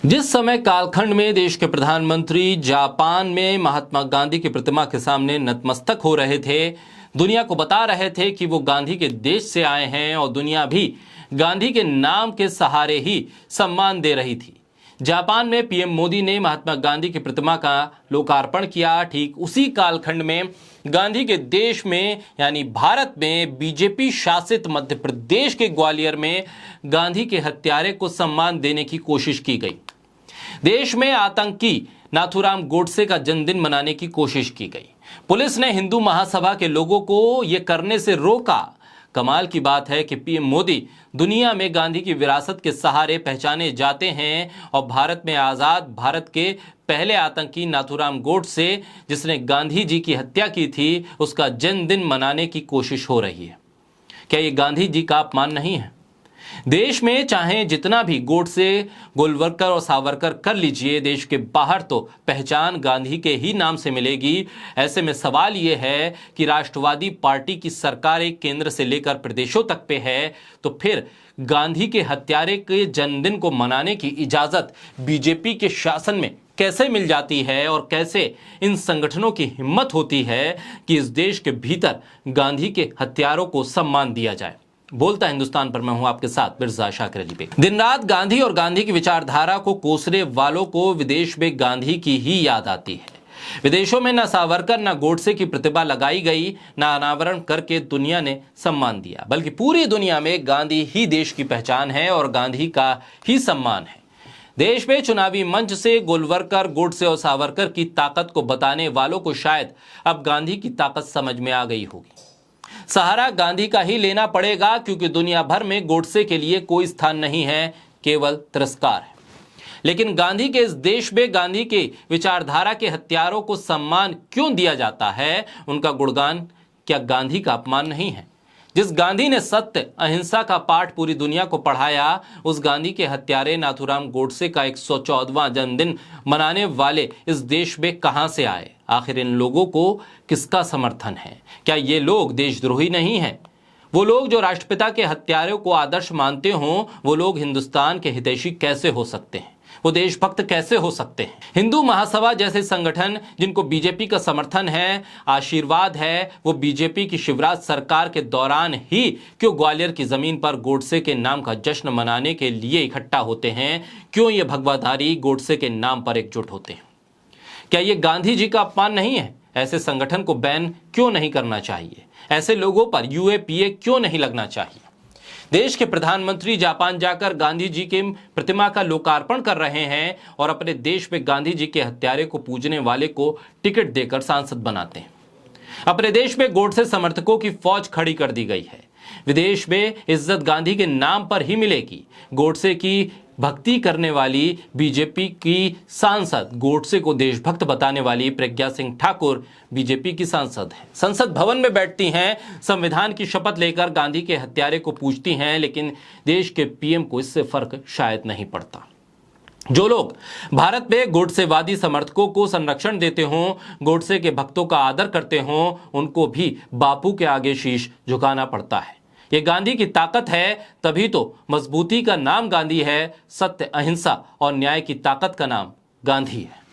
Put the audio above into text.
जिस समय कालखंड में देश के प्रधानमंत्री जापान में महात्मा गांधी की प्रतिमा के सामने नतमस्तक हो रहे थे, दुनिया को बता रहे थे कि वो गांधी के देश से आए हैं और दुनिया भी गांधी के नाम के सहारे ही सम्मान दे रही थी। जापान में पीएम मोदी ने महात्मा गांधी की प्रतिमा का लोकार्पण किया। ठीक उसी कालखंड में गांधी के देश में यानी भारत में बीजेपी शासित मध्य प्रदेश के ग्वालियर में गांधी के हत्यारे को सम्मान देने की कोशिश की गई। देश में आतंकी नाथूराम गोडसे का जन्मदिन मनाने की कोशिश की गई। पुलिस ने हिंदू महासभा के लोगों को यह करने से रोका। कमाल की बात है कि पीएम मोदी दुनिया में गांधी की विरासत के सहारे पहचाने जाते हैं और भारत में आजाद भारत के पहले आतंकी नाथूराम गोडसे, जिसने गांधी जी की हत्या की थी, उसका जन्मदिन मनाने की कोशिश हो रही है। क्या ये गांधी जी का अपमान नहीं है? देश में चाहे जितना भी गोडसे, गोलवरकर और सावरकर कर लीजिए, देश के बाहर तो पहचान गांधी के ही नाम से मिलेगी। ऐसे में सवाल यह है कि राष्ट्रवादी पार्टी की सरकार केंद्र से लेकर प्रदेशों तक पे है, तो फिर गांधी के हत्यारे के जन्मदिन को मनाने की इजाजत बीजेपी के शासन में कैसे मिल जाती है और कैसे इन संगठनों की हिम्मत होती है कि इस देश के भीतर गांधी के हत्यारों को सम्मान दिया जाए। बोलता हिंदुस्तान पर मैं हूं आपके साथ मिर्जा शाकिर अली बेग। दिन रात गांधी और गांधी की विचारधारा को कोसने वालों को विदेश में गांधी की ही याद आती है। विदेशों में न सावरकर न गोडसे की प्रतिभा लगाई गई, न अनावरण करके दुनिया ने सम्मान दिया, बल्कि पूरी दुनिया में गांधी ही देश की पहचान है और गांधी का ही सम्मान है। देश में चुनावी मंच से गोलवरकर, गोडसे और सावरकर की ताकत को बताने वालों को शायद अब गांधी की ताकत समझ में आ गई होगी। सहारा गांधी का ही लेना पड़ेगा, क्योंकि दुनिया भर में गोडसे के लिए कोई स्थान नहीं है, केवल तिरस्कार है। लेकिन गांधी के इस देश में गांधी के विचारधारा के हत्यारों को सम्मान क्यों दिया जाता है? उनका गुणगान क्या गांधी का अपमान नहीं है? जिस गांधी ने सत्य अहिंसा का पाठ पूरी दुनिया को पढ़ाया, उस गांधी के हत्यारे नाथूराम गोडसे का 114वां जन्मदिन मनाने वाले इस देश में कहां से आए? आखिर इन लोगों को किसका समर्थन है? क्या ये लोग देशद्रोही नहीं हैं? वो लोग जो राष्ट्रपिता के हत्यारों को आदर्श मानते हों, वो लोग हिंदुस्तान के हितैषी कैसे हो सकते हैं? वो देशभक्त कैसे हो सकते हैं? हिंदू महासभा जैसे संगठन जिनको बीजेपी का समर्थन है, आशीर्वाद है, वो बीजेपी की शिवराज सरकार के दौरान ही क्यों ग्वालियर की जमीन पर गोडसे के नाम का जश्न मनाने के लिए इकट्ठा होते हैं? क्यों ये भगवाधारी गोडसे के नाम पर एकजुट होते हैं? क्या ये गांधी जी का अपमान नहीं है? ऐसे संगठन को बैन क्यों नहीं करना चाहिए? ऐसे लोगों पर यूएपीए क्यों नहीं लगना चाहिए? देश के प्रधानमंत्री जापान जाकर गांधी जी के प्रतिमा का लोकार्पण कर रहे हैं और अपने देश में गांधी जी के हत्यारे को पूजने वाले को टिकट देकर सांसद बनाते हैं। अपने देश में गोडसे समर्थकों की फौज खड़ी कर दी गई है। विदेश में इज्जत गांधी के नाम पर ही मिलेगी। गोडसे की भक्ति करने वाली बीजेपी की सांसद, गोडसे को देशभक्त बताने वाली प्रज्ञा सिंह ठाकुर बीजेपी की सांसद है। संसद भवन में बैठती हैं, संविधान की शपथ लेकर गांधी के हत्यारे को पूजती हैं, लेकिन देश के पीएम को इससे फर्क शायद नहीं पड़ता। जो लोग भारत में गोडसेवादी समर्थकों को संरक्षण देते हों, गोडसे के भक्तों का आदर करते हों, उनको भी बापू के आगे शीश झुकाना पड़ता है। ये गांधी की ताकत है, तभी तो मजबूती का नाम गांधी है। सत्य, अहिंसा और न्याय की ताकत का नाम गांधी है।